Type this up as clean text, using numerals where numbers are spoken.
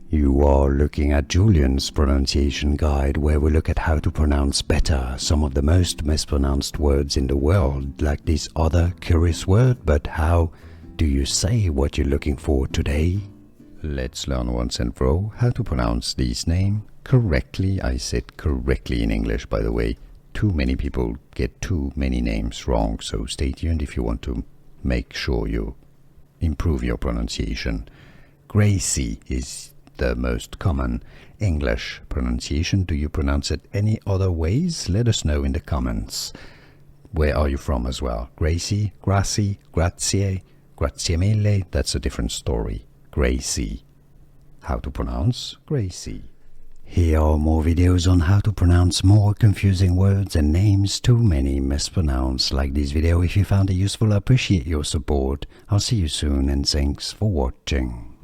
You are looking at Julian's pronunciation guide, where we look at how to pronounce better some of the most mispronounced words in the world, like this other curious word. But how do you say what you're looking for today? Let's learn once and for all how to pronounce this name correctly. I said correctly in English, by the way. Too many people get too many names wrong, so stay tuned if you want to make sure you improve your pronunciation. Gracie is the most common English pronunciation. Do you pronounce it any other ways? Let us know in the comments. Where are you from as well? Gracie, Gracie, Grazie, Grazie mille, that's a different story. Gracie. How to pronounce Gracie. Here are more videos on how to pronounce more confusing words and names too many mispronounced. Like this video if you found it useful. I appreciate your support. I'll see you soon and thanks for watching.